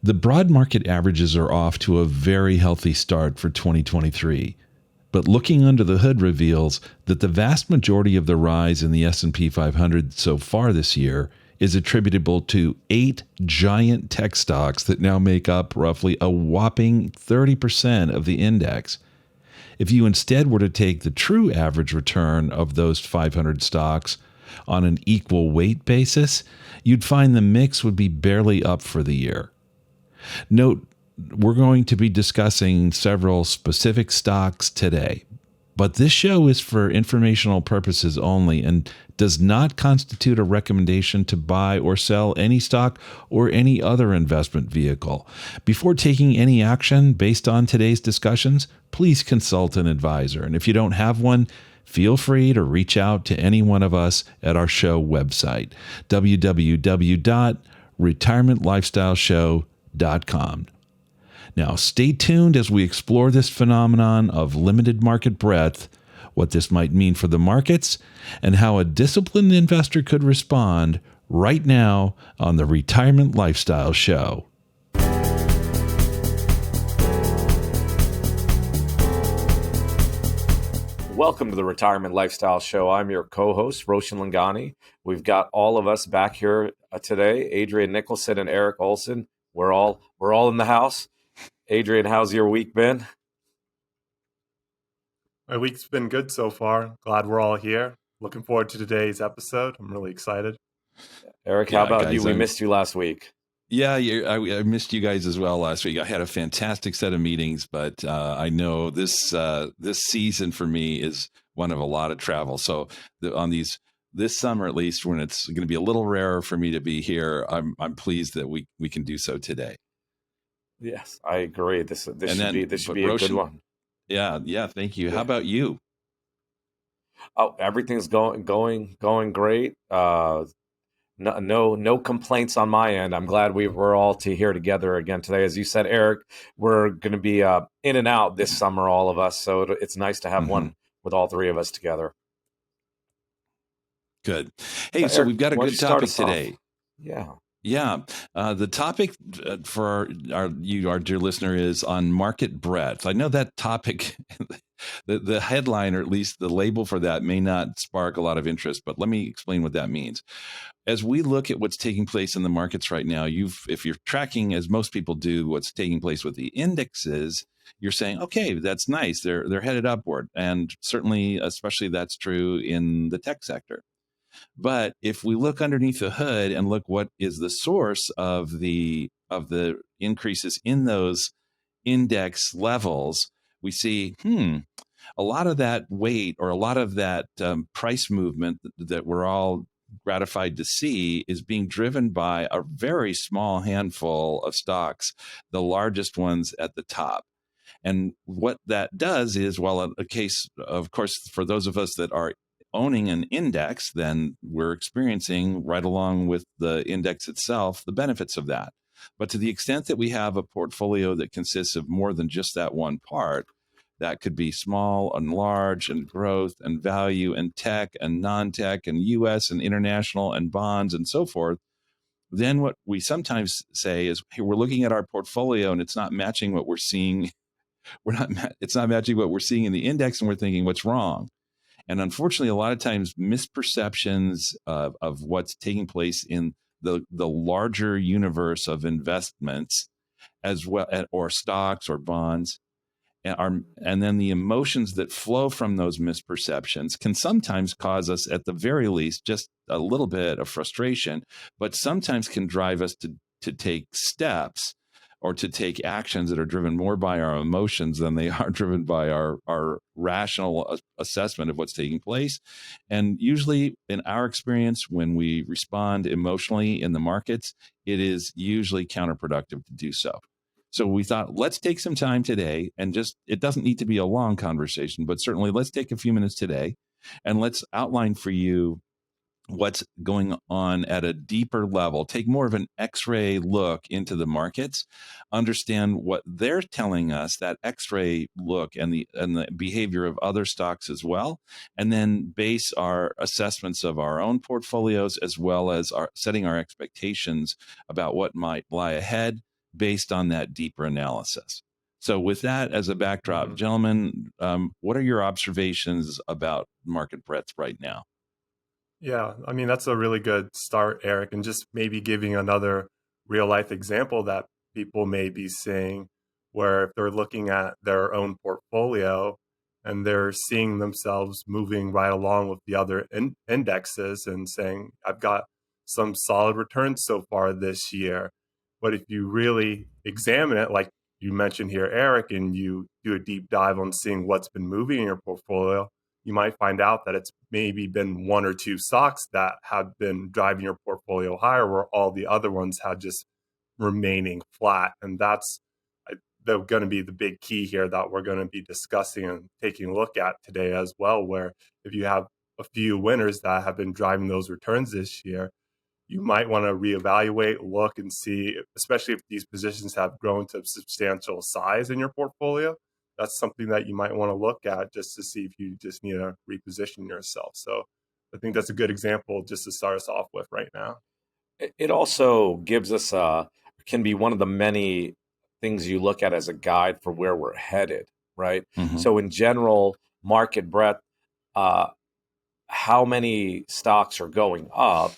The broad market averages are off to a very healthy start for 2023, but looking under the hood reveals that the vast majority of the rise in the S&P 500 so far this year is attributable to 8 giant tech stocks that now make up roughly a whopping 30% of the index. If you instead were to take the true average return of those 500 stocks on an equal weight basis, you'd find the mix would be barely up for the year. Note, we're going to be discussing several specific stocks today, but this show is for informational purposes only and does not constitute a recommendation to buy or sell any stock or any other investment vehicle. Before taking any action based on today's discussions, please consult an advisor. And if you don't have one, feel free to reach out to any one of us at our show website, www.retirementlifestyleshow.com. Now, stay tuned as we explore this phenomenon of limited market breadth, what this might mean for the markets, and how a disciplined investor could respond right now on the Retirement Lifestyle Show. Welcome to the Retirement Lifestyle Show. I'm your co-host, Roshan Loungani. We've got all of us back here today, Adrian Nicholson and Erik Olson. We're all in the house. Adrian, how's your week been? My week's been good so far. Glad we're all here. Looking forward to today's episode. I'm really excited. Erik, how about you? We missed you last week. Yeah, I missed you guys as well last week. I had a fantastic set of meetings, but I know this season for me is one of a lot of travel. So this summer, at least, when it's going to be a little rarer for me to be here, I'm pleased that we can do so today. Yes, I agree. This should be a good one. Yeah. Thank you. Yeah. How about you? Oh, everything's going great. No complaints on my end. I'm glad we're all here together again today. As you said, Erik, we're going to be in and out this summer, all of us. So it's nice to have one with all three of us together. Good. Hey, so Erik, we've got a good topic today. Yeah. The topic for our dear listener is on market breadth. I know that topic, the headline, or at least the label for that, may not spark a lot of interest, but let me explain what that means. As we look at what's taking place in the markets right now, if you're tracking, as most people do, what's taking place with the indexes, you're saying, okay, that's nice. They're headed upward. And certainly, especially that's true in the tech sector. But if we look underneath the hood and look what is the source of the increases in those index levels, we see, a lot of that weight or a lot of that price movement that we're all gratified to see is being driven by a very small handful of stocks, the largest ones at the top. And what that does is, well, a case, of course, for those of us that are owning an index, then we're experiencing right along with the index itself the benefits of that. But to the extent that we have a portfolio that consists of more than just that one part, that could be small and large and growth and value and tech and non-tech and U.S. and international and bonds and so forth, then what we sometimes say is, hey, we're looking at our portfolio and it's not matching what we're seeing. It's not matching what we're seeing in the index, and we're thinking, what's wrong? And unfortunately, a lot of times misperceptions of what's taking place in the larger universe of investments, as well, or stocks or bonds, and then the emotions that flow from those misperceptions can sometimes cause us, at the very least, just a little bit of frustration, but sometimes can drive us to take steps or to take actions that are driven more by our emotions than they are driven by our rational assessment of what's taking place. And usually, in our experience, when we respond emotionally in the markets, it is usually counterproductive to do so. So we thought, let's take some time today and it doesn't need to be a long conversation, but certainly let's take a few minutes today and let's outline for you what's going on at a deeper level, take more of an X-ray look into the markets, understand what they're telling us, that X-ray look and the behavior of other stocks as well, and then base our assessments of our own portfolios as well as setting our expectations about what might lie ahead based on that deeper analysis. So with that as a backdrop, gentlemen, what are your observations about market breadth right now? Yeah, I mean, that's a really good start, Eric, and just maybe giving another real life example that people may be seeing, where if they're looking at their own portfolio and they're seeing themselves moving right along with the other indexes and saying, I've got some solid returns so far this year. But if you really examine it, like you mentioned here, Eric, and you do a deep dive on seeing what's been moving in your portfolio, you might find out that it's maybe been one or two stocks that have been driving your portfolio higher, where all the other ones have just remaining flat. And that's going to be the big key here that we're going to be discussing and taking a look at today as well, where if you have a few winners that have been driving those returns this year, you might want to reevaluate, look and see, especially if these positions have grown to substantial size in your portfolio. That's something that you might want to look at just to see if you just need to reposition yourself. So I think that's a good example just to start us off with right now. It also gives us can be one of the many things you look at as a guide for where we're headed, right? Mm-hmm. So in general, market breadth, how many stocks are going up,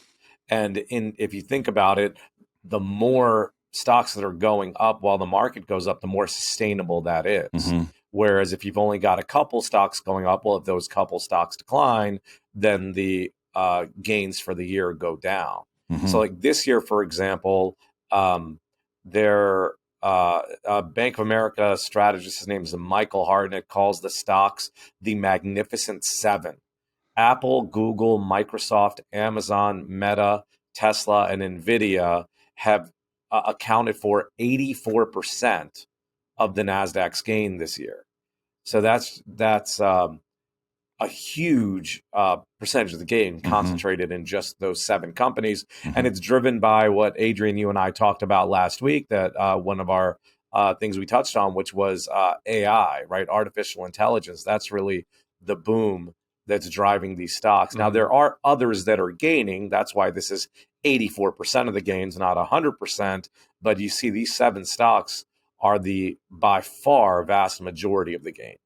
and if you think about it, the more stocks that are going up while the market goes up, the more sustainable that is. Mm-hmm. Whereas if you've only got a couple stocks going up, well, if those couple stocks decline, then the gains for the year go down. Mm-hmm. So like this year, for example, their Bank of America strategist, his name is Michael Hartnett, calls the stocks the Magnificent Seven. Apple, Google, Microsoft, Amazon, Meta, Tesla, and NVIDIA have accounted for 84% of the NASDAQ's gain this year. So that's a huge percentage of the gain concentrated in just those 7 companies. And it's driven by what, Adrian, you and I talked about last week, that one of our things we touched on, which was AI, right? Artificial intelligence. That's really the boom that's driving these stocks. Now, there are others that are gaining. That's why this is 84% of the gains, not 100%. But you see these 7 stocks are the, by far, vast majority of the gain.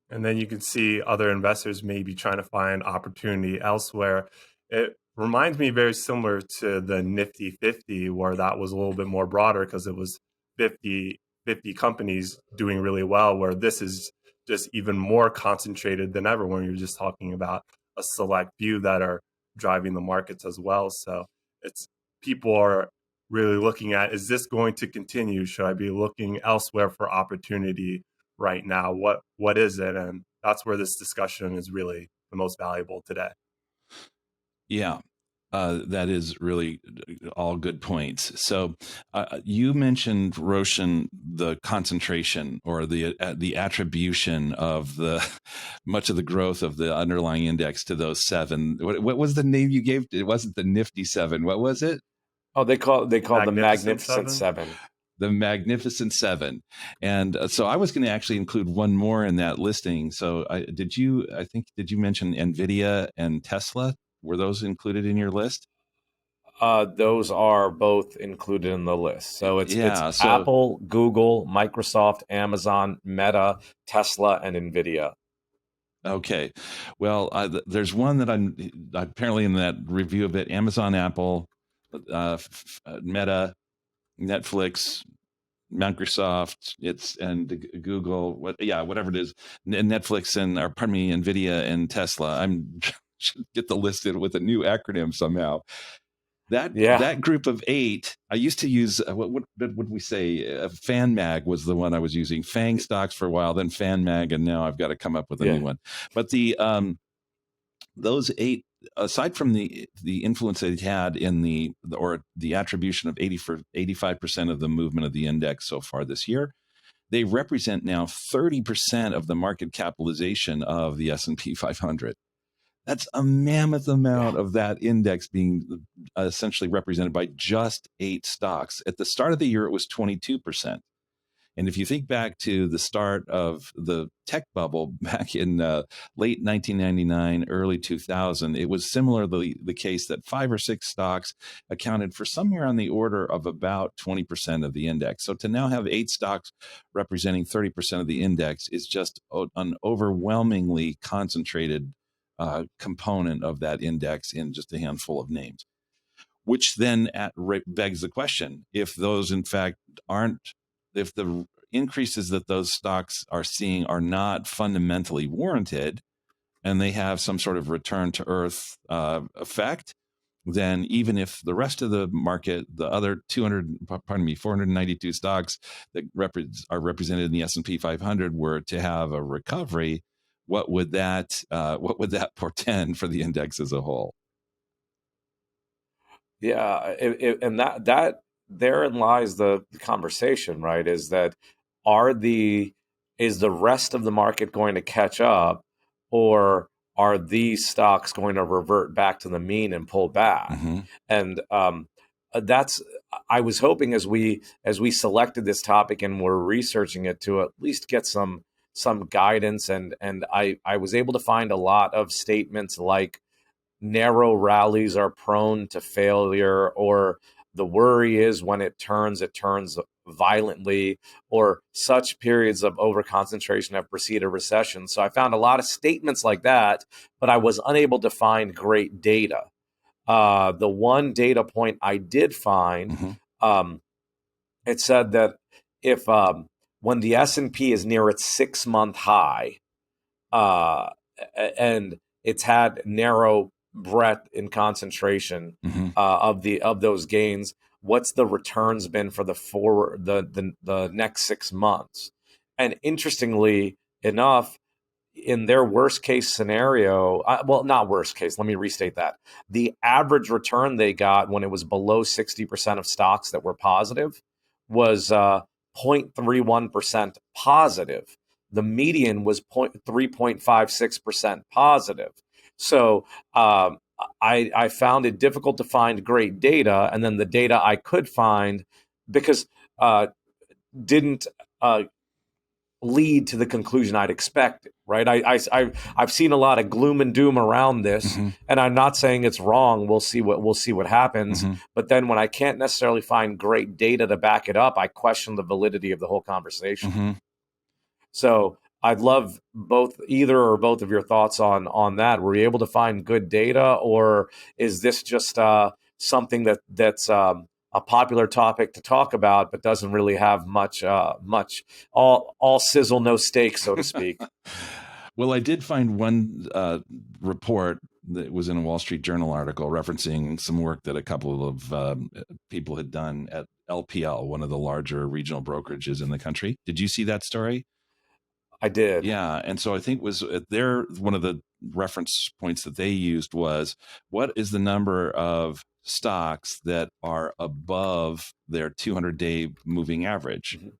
And then you can see other investors maybe trying to find opportunity elsewhere. It reminds me very similar to the Nifty 50, where that was a little bit more broader because it was 50 companies doing really well, where this is just even more concentrated than ever when you're just talking about a select few that are driving the markets as well. So it's people are really looking at, is this going to continue? Should I be looking elsewhere for opportunity right now? What is it? And that's where this discussion is really the most valuable today. Yeah, that is really all good points. So you mentioned, Roshan, the concentration or the attribution of the much of the growth of the underlying index to those 7. What was the name you gave? It wasn't the Nifty 7. What was it? Oh, they call the Magnificent Seven. The Magnificent Seven. And so I was going to actually include one more in that listing. So did you mention NVIDIA and Tesla? Were those included in your list? Those are both included in the list. So it's so Apple, Google, Microsoft, Amazon, Meta, Tesla, and NVIDIA. Okay. Well, there's one that I'm apparently in that review of it: Amazon, Apple, Meta, Netflix, Microsoft, and Google, whatever it is, Netflix and, or pardon me, NVIDIA and Tesla. I'm should get the listed with a new acronym somehow. That group of 8, I used to use, what would we say? Fan Mag was the one I was using. FANG stocks for a while, then Fan Mag, and now I've got to come up with a new one. But those 8, aside from the influence it had in the attribution of 85% of the movement of the index so far this year, they represent now 30% of the market capitalization of the S&P 500. That's a mammoth amount of that index being essentially represented by just 8 stocks. At the start of the year, it was 22%. And if you think back to the start of the tech bubble back in late 1999, early 2000, it was similarly the case that 5 or 6 stocks accounted for somewhere on the order of about 20% of the index. So to now have 8 stocks representing 30% of the index is just an overwhelmingly concentrated component of that index in just a handful of names. Which then begs the question, if those in fact aren't, if the increases that those stocks are seeing are not fundamentally warranted, and they have some sort of return to earth effect, then even if the rest of the market, the other 492 stocks that are represented in the S&P 500 were to have a recovery, what would that portend for the index as a whole? Yeah, and that therein lies the conversation, right? Is that is the rest of the market going to catch up, or are these stocks going to revert back to the mean and pull back? Mm-hmm. And that's I was hoping as we selected this topic and we're researching it to at least get some guidance, and I was able to find a lot of statements like narrow rallies are prone to failure, or the worry is when it turns violently, or such periods of overconcentration have preceded a recession. So I found a lot of statements like that, but I was unable to find great data. The one data point I did find, Mm-hmm. It said that if when the S&P is near its 6-month high, uh, and it's had narrow breadth in concentration Mm-hmm. of those gains, what's the returns been for the next 6 months? And interestingly enough, in their worst case scenario, well, not worst case, let me restate that. The average return they got when it was below 60% of stocks that were positive was 0.31% positive. The median was 3.56% positive. So I found it difficult to find great data. And then the data I could find, because didn't lead to the conclusion I'd expected, right? I've seen a lot of gloom and doom around this, Mm-hmm. and I'm not saying it's wrong. We'll see what happens. Mm-hmm. But then when I can't necessarily find great data to back it up, I question the validity of the whole conversation. Mm-hmm. So I'd love either or both of your thoughts on that. Were you able to find good data, or is this just something that's a popular topic to talk about, but doesn't really have much all sizzle, no steak, so to speak? Well, I did find one report that was in a Wall Street Journal article referencing some work that a couple of people had done at LPL, one of the larger regional brokerages in the country. Did you see that story? I did. Yeah, and so I think was there one of the reference points that they used was what is the number of stocks that are above their 200-day moving average? Mm-hmm.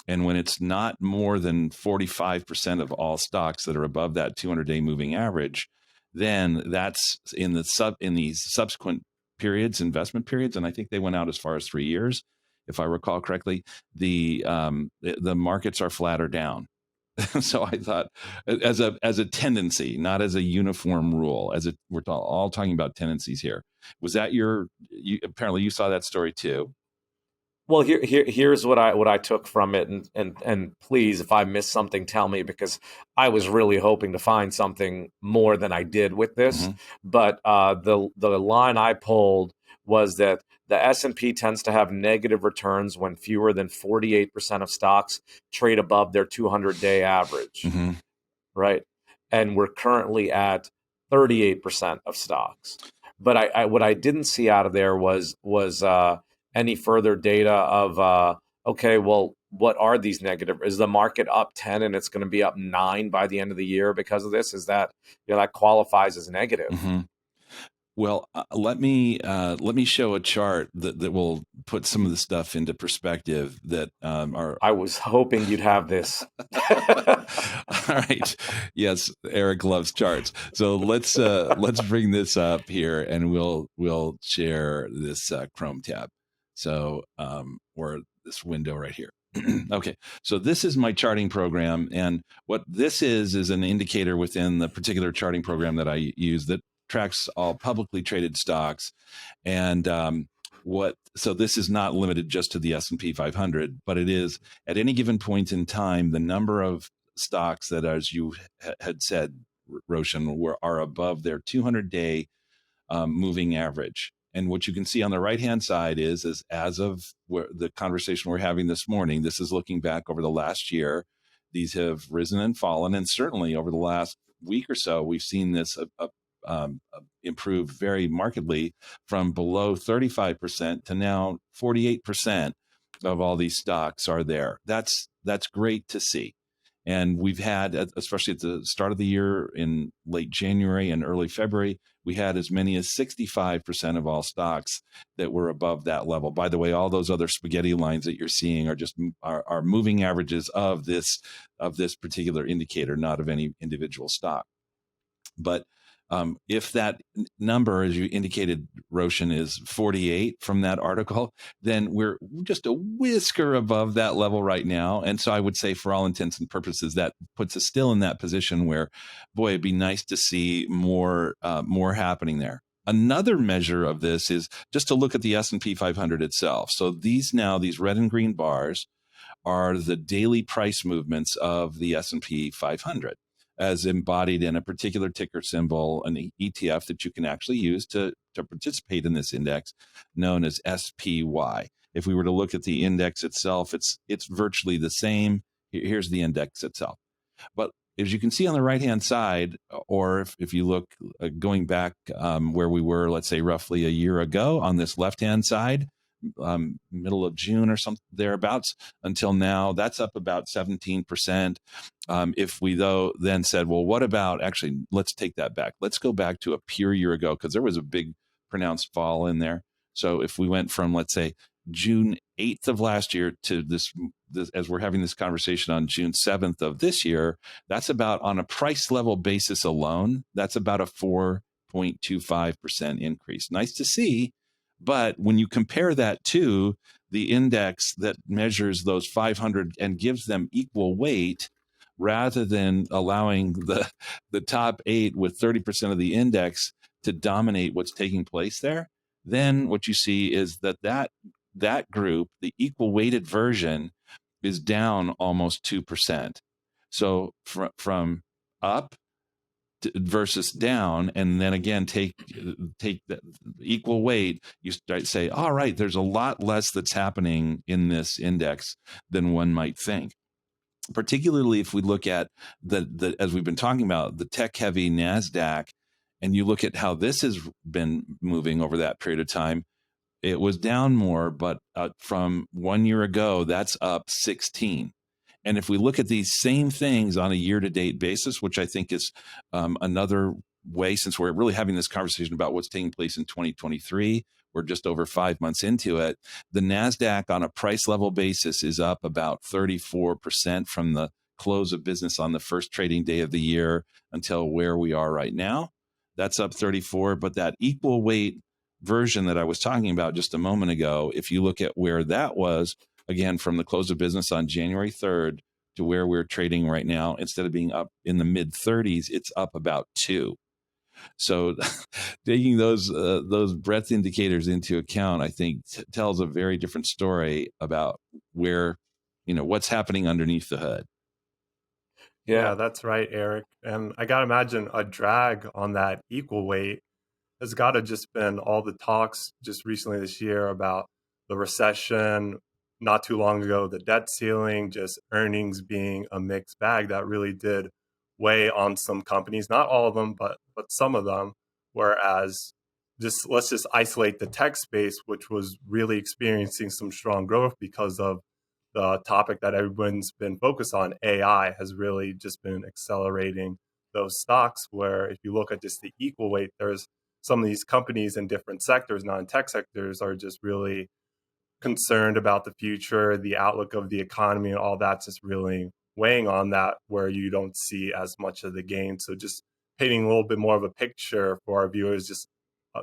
And when it's not more than 45% of all stocks that are above that 200-day moving average, then that's in the subsequent periods, investment periods, and I think they went out as far as 3 years, if I recall correctly. The markets are flat or down. So I thought, as a tendency, not as a uniform rule, we're all talking about tendencies here. Was that apparently you saw that story too? Well, here's what I took from it, and please, if I missed something, tell me, because I was really hoping to find something more than I did with this. Mm-hmm. But the line I pulled was that the S&P tends to have negative returns when fewer than 48% of stocks trade above their 200-day average, Mm-hmm. right? And we're currently at 38% of stocks. But I what I didn't see out of there was any further data of okay, well, what are these negative? Is the market up 10 and it's going to be up 9 by the end of the year because of this? Is that that qualifies as negative? Mm-hmm. Well, let me show a chart that will put some of the stuff into perspective. That are. I was hoping you'd have this. All right. Yes, Erik loves charts. So let's bring this up here, and we'll share this Chrome tab. So or this window right here. Okay, so this is my charting program, and what this is an indicator within the particular charting program that I use that tracks all publicly traded stocks. And so this is not limited just to the S&P 500, but it is at any given point in time the number of stocks that, as you had said, Roshan, are above their 200-day moving average. And what you can see on the right-hand side is as of the conversation we're having this morning, this is looking back over the last year. These have risen and fallen, and certainly over the last week or so, we've seen this improve very markedly from below 35% to now 48% of all these stocks are there. That's great to see. And we've had, especially at the start of the year in late January and early February, we had as many as 65% of all stocks that were above that level. By the way, all those other spaghetti lines that you're seeing are just are moving averages of this particular indicator, not of any individual stock. But if that number, as you indicated, Roshan, is 48 from that article, then we're just a whisker above that level right now. And so I would say, for all intents and purposes, that puts us still in that position where, boy, it'd be nice to see more happening there. Another measure of this is just to look at the S&P 500 itself. So these red and green bars are the daily price movements of the S&P 500 as embodied in a particular ticker symbol, an ETF that you can actually use to participate in this index, known as SPY. If we were to look at the index itself, it's virtually the same. Here's the index itself. But as you can see on the right-hand side, or if you look going back where we were, let's say roughly a year ago on this left-hand side, middle of June or something thereabouts, until now, that's up about 17%. If we then said, well, what about, actually, let's take that back. Let's go back to a pure year ago, because there was a big pronounced fall in there. So if we went from, let's say, June 8th of last year to this, as we're having this conversation on June 7th of this year, that's about, on a price level basis alone, that's about a 4.25% increase. Nice to see. But when you compare that to the index that measures those 500 and gives them equal weight, rather than allowing the top 8 with 30% of the index to dominate what's taking place there, then what you see is that group, the equal weighted version, is down almost 2%. So from up versus down, and then again take the equal weight, you start to say, all right, there's a lot less that's happening in this index than one might think. Particularly if we look at the as we've been talking about, the tech heavy NASDAQ, and you look at how this has been moving over that period of time, it was down more, but from 1 year ago, that's up 16. And if we look at these same things on a year-to-date basis, which I think is another way, since we're really having this conversation about what's taking place in 2023, we're just over 5 months into it, the NASDAQ on a price level basis is up about 34% from the close of business on the first trading day of the year until where we are right now. That's up 34, but that equal weight version that I was talking about just a moment ago, if you look at where that was, again, from the close of business on January 3rd to where we're trading right now, instead of being up in the mid 30s, it's up about 2. So taking those breadth indicators into account, I think tells a very different story about where, what's happening underneath the hood. Yeah, that's right, Eric. And I got to imagine a drag on that equal weight has got to just been all the talks just recently this year about the recession, not too long ago, the debt ceiling, just earnings being a mixed bag that really did weigh on some companies, not all of them, but some of them. Whereas let's just isolate the tech space, which was really experiencing some strong growth because of the topic that everyone's been focused on. AI has really just been accelerating those stocks, where if you look at just the equal weight, there's some of these companies in different sectors, non-tech sectors, are just really concerned about the future, the outlook of the economy, and all that's just really weighing on that, where you don't see as much of the gain. So just painting a little bit more of a picture for our viewers, just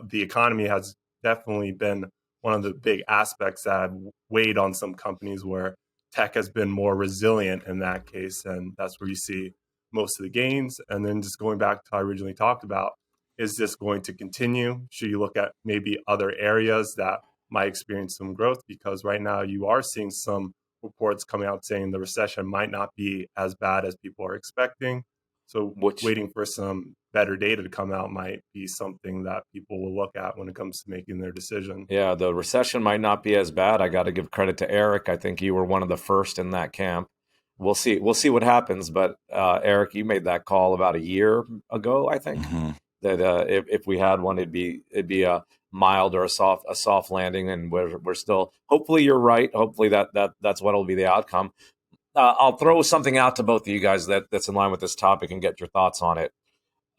the economy has definitely been one of the big aspects that have weighed on some companies, where tech has been more resilient in that case, and that's where you see most of the gains. And then just going back to how I originally talked about, is this going to continue? Should you look at maybe other areas that might experience some growth? Because right now you are seeing some reports coming out saying the recession might not be as bad as people are expecting. So Which, waiting for some better data to come out might be something that people will look at when it comes to making their decision. yeah, the recession might not be as bad. I got to give credit to Eric. I think you were one of the first in that camp. We'll see. We'll see what happens. But Eric, you made that call about a year ago, I think, that if we had one, it'd be a mild or a soft landing, and we're still. Hopefully, you're right. Hopefully that's what'll be the outcome. I'll throw something out to both of you guys that's in line with this topic and get your thoughts on it.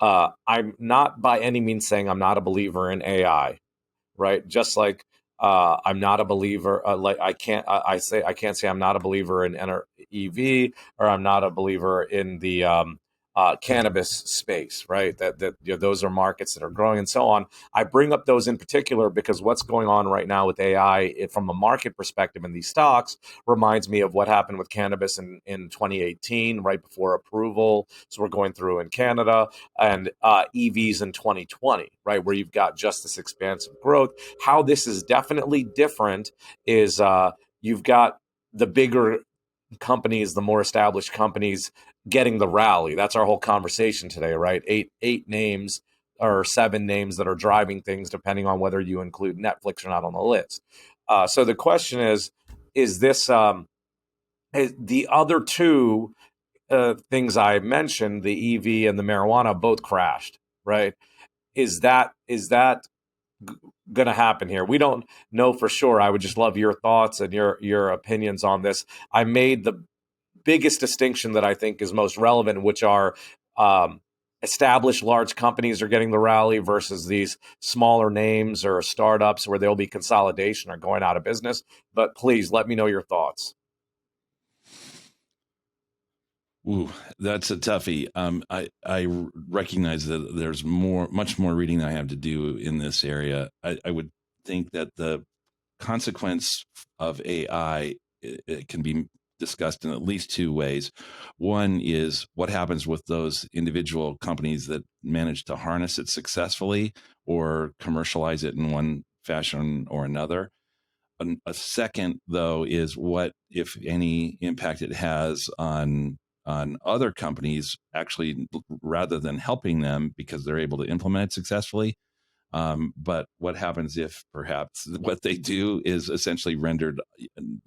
I'm not by any means saying I'm not a believer in AI, right? Just like I'm not a believer, like I can't say I'm not a believer in EV, or I'm not a believer in the cannabis space, right? That those are markets that are growing and so on. I bring up those in particular because what's going on right now with AI from a market perspective in these stocks reminds me of what happened with cannabis in 2018, right before approval. So we're going through in Canada, and EVs in 2020, right, where you've got just this expansive growth. How this is definitely different is you've got the bigger companies, the more established companies getting the rally. That's our whole conversation today, right? Eight names or seven names that are driving things, depending on whether you include Netflix or not on the list. So the question is this the other two things I mentioned, the EV and the marijuana, both crashed, right? Is that going to happen here? We don't know for sure. I would just love your thoughts and your opinions on this. I made the biggest distinction that I think is most relevant, which are established large companies are getting the rally versus these smaller names or startups where there'll be consolidation or going out of business. But please let me know your thoughts. Ooh, that's a toughie. I recognize that there's much more reading I have to do in this area. I would think that the consequence of AI it can be discussed in at least two ways. One is what happens with those individual companies that manage to harness it successfully or commercialize it in one fashion or another. A second, though, is what, if any, impact it has on other companies, actually, rather than helping them because they're able to implement it successfully. But what happens if perhaps what they do is essentially rendered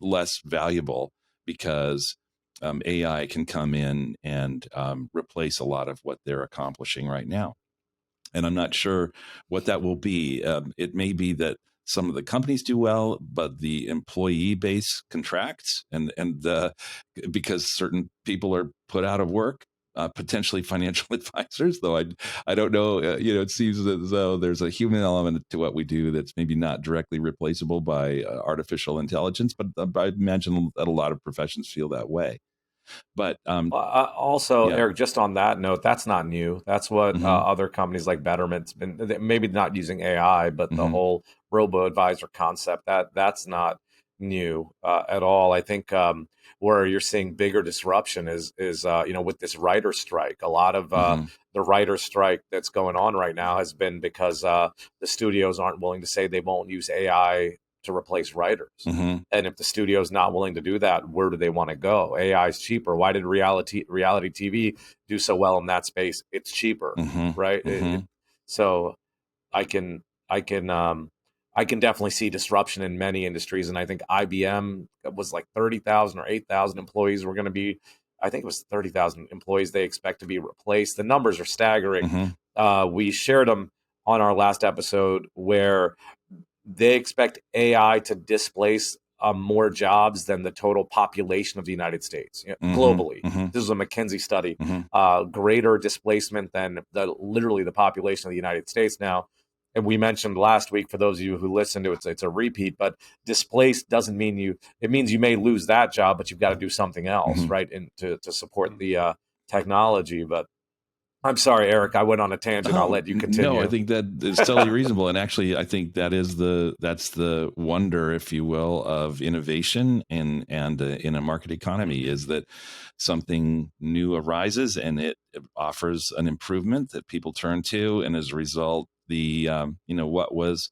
less valuable because AI can come in and replace a lot of what they're accomplishing right now? And I'm not sure what that will be. It may be that some of the companies do well, but the employee base contracts, and because certain people are put out of work, potentially financial advisors. Though I don't know. It seems as though there's a human element to what we do that's maybe not directly replaceable by artificial intelligence. But I imagine that a lot of professions feel that way. But Also, yeah. Eric, just on that note, that's not new. That's what Mm-hmm. other companies like Betterment's been, maybe not using AI, but the whole robo-advisor concept, that's not new at all. I think where you're seeing bigger disruption is with this writer strike. A lot of the writer strike that's going on right now has been because the studios aren't willing to say they won't use AI to replace writers. And if the studio is not willing to do that, where do they want to go? AI is cheaper. Why did reality TV do so well in that space? It's cheaper, right? So I can definitely see disruption in many industries, and I think IBM was like 30,000 or 8,000 employees were going to be. I think it was 30,000 employees they expect to be replaced. The numbers are staggering. We shared them on our last episode where they expect AI to displace more jobs than the total population of the United States globally. This is a McKinsey study. Greater displacement than literally the population of the United States now. And we mentioned last week, for those of you who listened to it, it's a repeat, but displaced doesn't mean it means you may lose that job, but you've got to do something else, right? And to support the technology. But I'm sorry, Eric. I went on a tangent. I'll Oh, let you continue. no, I think that is totally reasonable. And actually, I think that's the wonder, if you will, of innovation and in a market economy, is that something new arises and it offers an improvement that people turn to. And as a result, what was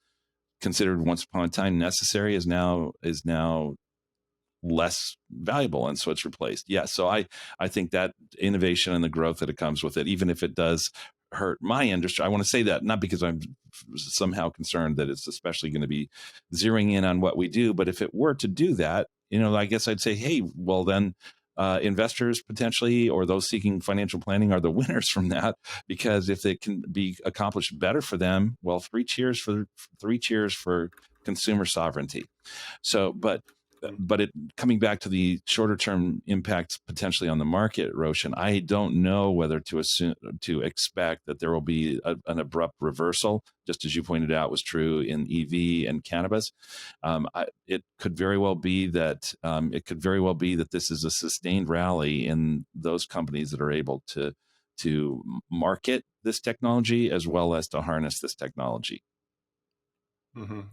considered once upon a time necessary is now less valuable, and so it's replaced. Yeah, so I think that innovation and the growth that it comes with it, even if it does hurt my industry, I want to say that not because I'm somehow concerned that it's especially going to be zeroing in on what we do, but if it were to do that, I guess I'd say, hey, well then. Investors potentially, or those seeking financial planning, are the winners from that, because if it can be accomplished better for them, well, three cheers for consumer sovereignty. So, but it coming back to the shorter term impacts potentially on the market, Roshan, I don't know whether to expect that there will be an abrupt reversal, just as you pointed out was true in EV and cannabis. It could very well be that this is a sustained rally in those companies that are able to market this technology as well as to harness this technology.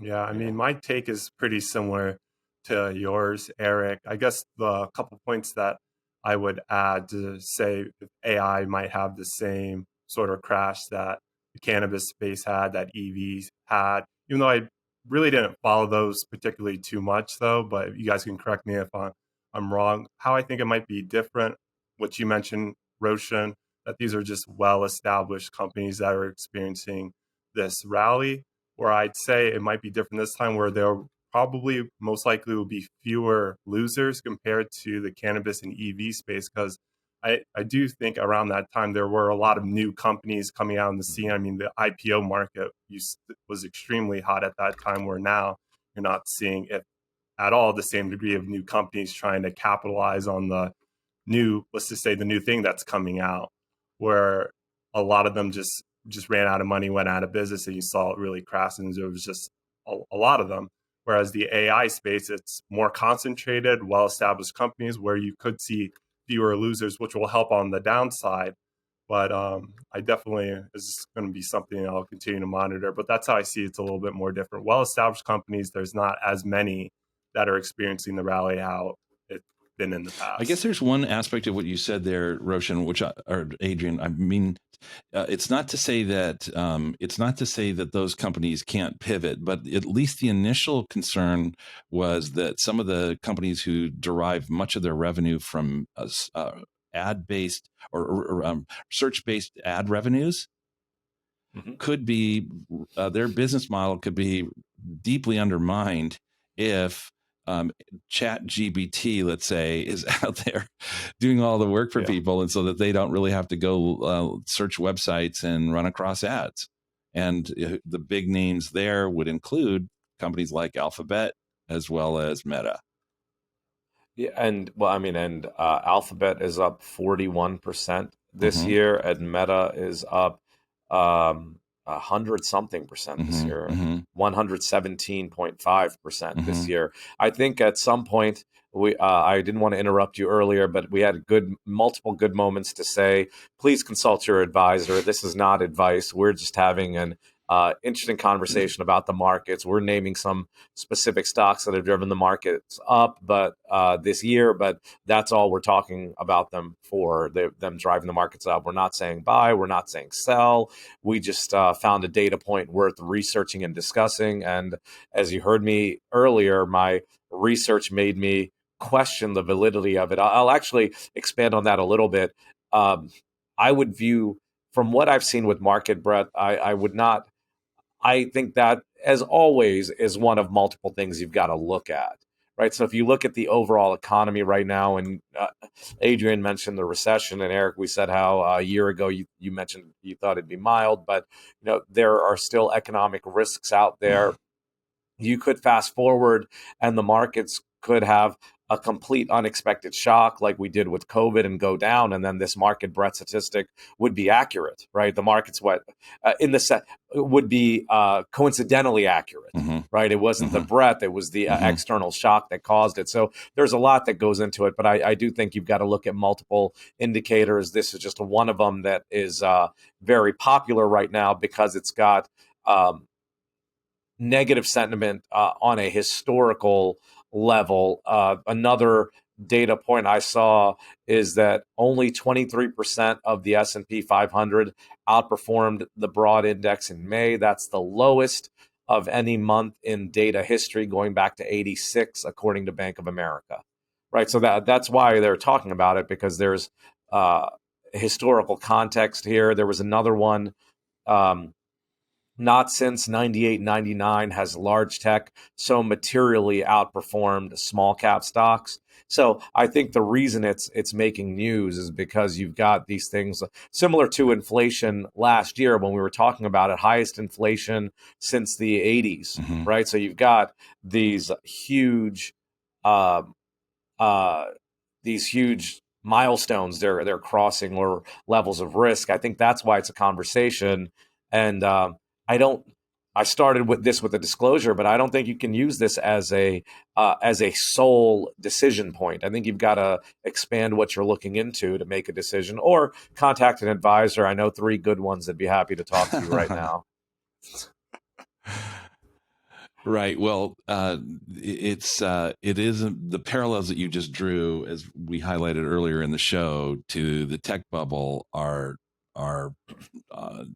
Yeah, I mean, my take is pretty similar to yours, Eric. I guess the couple points that I would add to say if AI might have the same sort of crash that the cannabis space had, that EVs had, even though I really didn't follow those particularly too much, though, but you guys can correct me if I'm wrong. How I think it might be different, what you mentioned, Roshan, that these are just well-established companies that are experiencing this rally, where I'd say it might be different this time, where there probably most likely will be fewer losers compared to the cannabis and EV space. Because I do think around that time there were a lot of new companies coming out in the scene. I mean, the IPO market was extremely hot at that time, where now you're not seeing it at all the same degree of new companies trying to capitalize on the new, let's just say the new thing that's coming out, where a lot of them just ran out of money, went out of business, and you saw it really crash. And there was just a lot of them. Whereas the AI space, it's more concentrated, well-established companies where you could see fewer losers, which will help on the downside. But I definitely is going to be something I'll continue to monitor. But that's how I see it's a little bit more different. Well-established companies, there's not as many that are experiencing the rally how it's been in the past. I guess there's one aspect of what you said there, Roshan, or Adrian. I mean, it's not to say that those companies can't pivot, but at least the initial concern was that some of the companies who derive much of their revenue from ad-based or search-based ad revenues could be their business model could be deeply undermined if chat GBT, let's say, is out there doing all the work for people, and so that they don't really have to go search websites and run across ads. And the big names there would include companies like Alphabet as well as Meta. Yeah, and well, I mean, Alphabet is up 41% this year, and Meta is up 100-something% this year, 117.5% this year. I think at some point I didn't want to interrupt you earlier, but we had multiple good moments to say, please consult your advisor. This is not advice. We're just having an interesting conversation about the markets. We're naming some specific stocks that have driven the markets up, but this year. But that's all we're talking about them for. Them driving the markets up. We're not saying buy. We're not saying sell. We just found a data point worth researching and discussing. And as you heard me earlier, my research made me question the validity of it. I'll actually expand on that a little bit. I would view, from what I've seen with market breadth, I would not. I think that, as always, is one of multiple things you've got to look at, right? So if you look at the overall economy right now, and Adrian mentioned the recession, and Eric, we said how a year ago you mentioned you thought it'd be mild, but there are still economic risks out there. You could fast forward, and the markets could have a complete unexpected shock like we did with COVID and go down, and then this market breadth statistic would be accurate, right? The market's what in the set would be coincidentally accurate, right? It wasn't the breadth; it was the external shock that caused it. So there's a lot that goes into it, but I do think you've got to look at multiple indicators. This is just one of them that is very popular right now because it's got negative sentiment on a historical level. Another data point I saw is that only 23% of the S&P 500 outperformed the broad index in May. That's the lowest of any month in data history going back to 86, according to Bank of America. Right, so that's why they're talking about it, because there's historical context here. There was another one. Not since 98, 99 has large tech so materially outperformed small cap stocks. So I think the reason it's making news is because you've got these things similar to inflation last year when we were talking about it, highest inflation since the 80s, right? So you've got these huge milestones they're crossing, or levels of risk. I think that's why it's a conversation. And I started with this with a disclosure, but I don't think you can use this as a sole decision point. I think you've got to expand what you're looking into to make a decision, or contact an advisor. I know 3 good ones that'd be happy to talk to you right now. Right. Well, it is the parallels that you just drew, as we highlighted earlier in the show, to the tech bubble are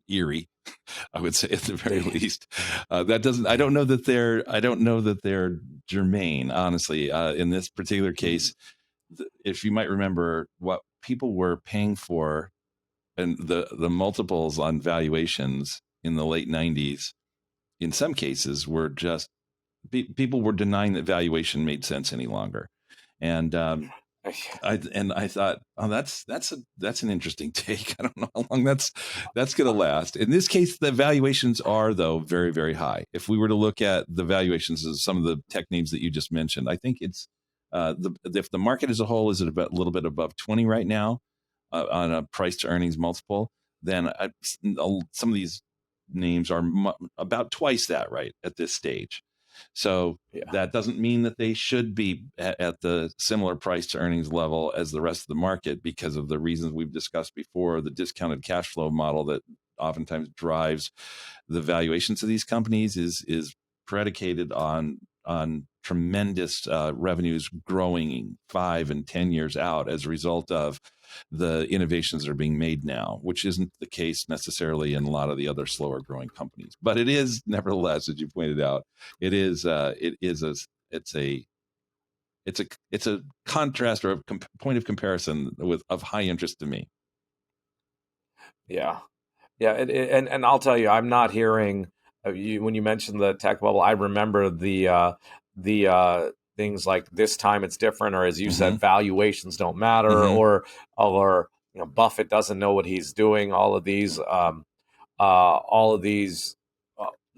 eerie, I would say, at the very least. That doesn't. I don't know that they're germane, honestly. In this particular case, if you might remember, what people were paying for, and the multiples on valuations in the late 90s, in some cases, were just people were denying that valuation made sense any longer, and I thought, oh, that's an interesting take. I don't know how long that's going to last. In this case, the valuations are, though, very, very high. If we were to look at the valuations of some of the tech names that you just mentioned, I think it's if the market as a whole is at about a little bit above 20 right now on a price to earnings multiple, then some of these names are about twice that right at this stage. So that doesn't mean that they should be at the similar price to earnings level as the rest of the market, because of the reasons we've discussed before. The discounted cash flow model that oftentimes drives the valuations of these companies is predicated on tremendous revenues growing 5 and 10 years out as a result of the innovations that are being made now, which isn't the case necessarily in a lot of the other slower growing companies. But it is, nevertheless, as you pointed out, it's a contrast, or a point of comparison of high interest to me. Yeah, and I'll tell you, I'm not hearing when you mentioned the tech bubble. I remember the things like this time it's different, or as you said, valuations don't matter, or Buffett doesn't know what he's doing. All of these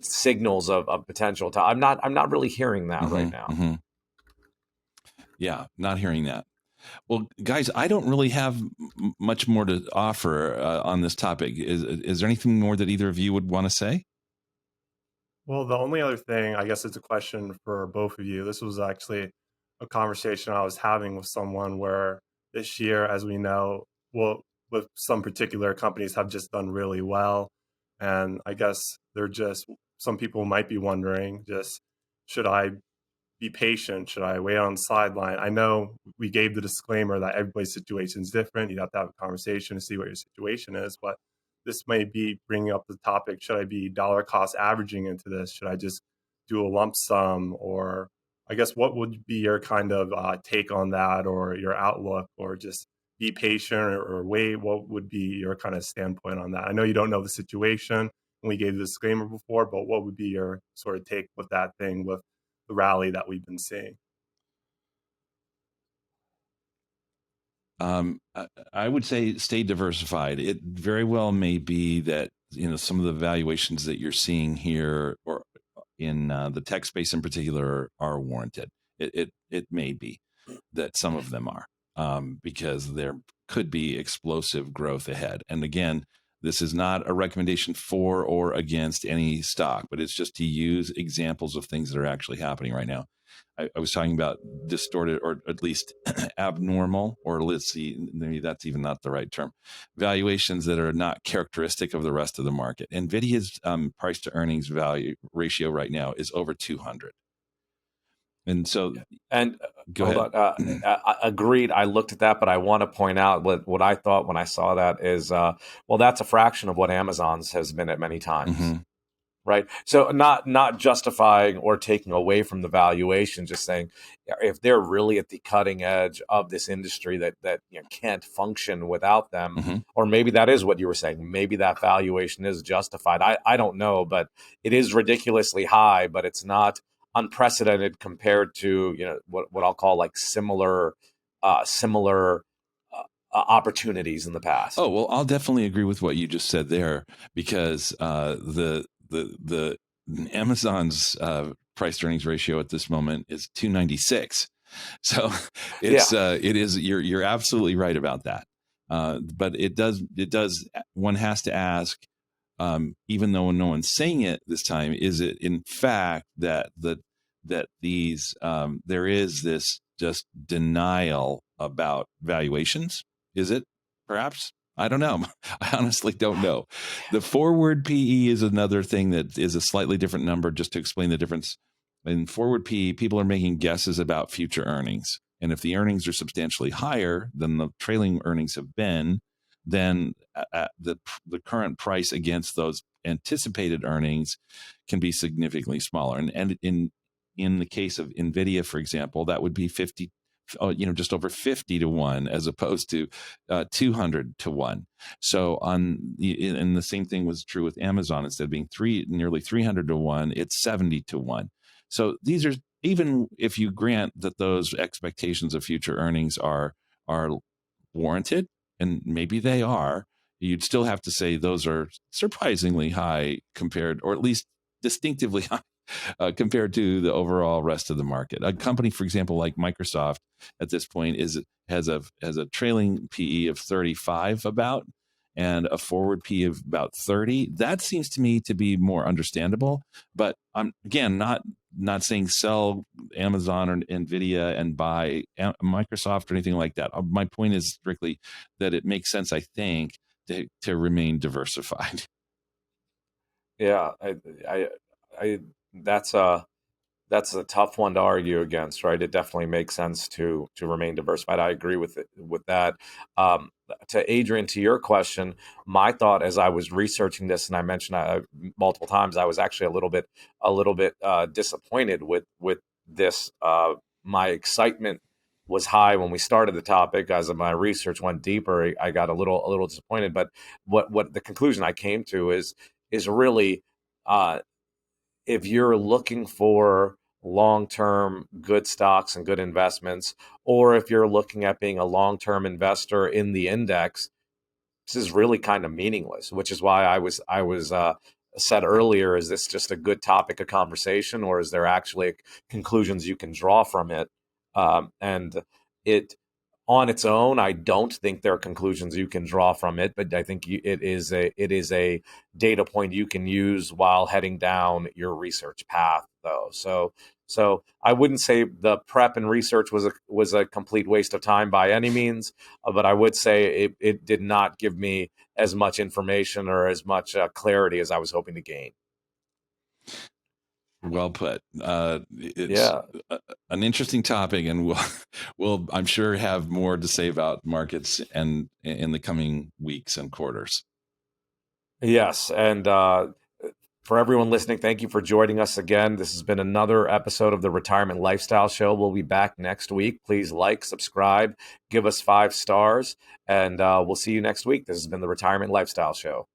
signals of potential. I'm not really hearing that right now. Yeah, not hearing that. Well, guys, I don't really have much more to offer on this topic. Is there anything more that either of you would want to say? Well, the only other thing, I guess it's a question for both of you. This was actually a conversation I was having with someone where this year, as we know, well, with some particular companies have just done really well. And I guess some people might be wondering, should I be patient? Should I wait on the sideline? I know we gave the disclaimer that everybody's situation is different. You'd have to have a conversation to see what your situation is, but this may be bringing up the topic, should I be dollar cost averaging into this? Should I just do a lump sum? Or I guess what would be your kind of take on that, or your outlook, or just be patient or wait? What would be your kind of standpoint on that? I know you don't know the situation, and we gave the disclaimer before, but what would be your sort of take with that thing, with the rally that we've been seeing? I would say stay diversified. It very well may be that some of the valuations that you're seeing here, or in the tech space in particular, are warranted. It may be, that some of them are, because there could be explosive growth ahead. And again, this is not a recommendation for or against any stock, but it's just to use examples of things that are actually happening right now. I was talking about distorted, or at least abnormal, or let's see, maybe that's even not the right term, valuations that are not characteristic of the rest of the market. NVIDIA's price to earnings value ratio right now is over 200. And so, and go hold ahead. on, agreed. I looked at that, but I want to point out what I thought when I saw that is, well, that's a fraction of what Amazon's has been at many times. Mm-hmm. Right. So not justifying or taking away from the valuation, just saying if they're really at the cutting edge of this industry that can't function without them, Mm-hmm. or maybe that is what you were saying. Maybe that valuation is justified. I don't know, but it is ridiculously high, but it's not unprecedented compared to what I'll call like similar opportunities in the past. Oh, well, I'll definitely agree with what you just said there, because the Amazon's price to earnings ratio at this moment is 296. So it is, you're absolutely right about that. But it does one has to ask, even though no one's saying it this time, is it in fact that these there is this just denial about valuations? Is it perhaps? I don't know. I honestly don't know. The forward PE is another thing that is a slightly different number, just to explain the difference. In forward PE, people are making guesses about future earnings. And if the earnings are substantially higher than the trailing earnings have been, then the current price against those anticipated earnings can be significantly smaller. And in the case of NVIDIA, for example, that would be just over 50 to 1, as opposed to 200 to 1. So and the same thing was true with Amazon. Instead of being nearly 300 to 1, it's 70 to 1. So these are, even if you grant that those expectations of future earnings are warranted, and maybe they are, you'd still have to say those are surprisingly high compared, or at least distinctively high, compared to the overall rest of the market. A company, for example, like Microsoft, at this point has a trailing PE of 35 about, and a forward PE of about 30. That seems to me to be more understandable. But I'm, again, not saying sell Amazon or NVIDIA and buy Microsoft or anything like that. My point is strictly that it makes sense, I think, to remain diversified. Yeah, I that's a tough one to argue against, right? It definitely makes sense to remain diversified. I agree with that. To Adrian, to your question, my thought as I was researching this, and I mentioned multiple times, I was actually a little bit disappointed with this. My excitement was high when we started the topic. As my research went deeper, I got a little disappointed. But what the conclusion I came to is really, if you're looking for long-term good stocks and good investments, or if you're looking at being a long-term investor in the index, this is really kind of meaningless. Which is why I was said earlier: is this just a good topic of conversation, or is there actually conclusions you can draw from it? And it on its own, I don't think there are conclusions you can draw from it, but I think it is a data point you can use while heading down your research path, though. So I wouldn't say the prep and research was a complete waste of time by any means, but I would say it did not give me as much information or as much clarity as I was hoping to gain. Well put. It's Yeah. an interesting topic, and we'll I'm sure have more to say about markets and in the coming weeks and quarters. Yes, and for everyone listening, thank you for joining us again. This has been another episode of the Retirement Lifestyle Show. We'll be back next week. Please like, subscribe, give us 5 stars, and we'll see you next week. This has been the Retirement Lifestyle Show.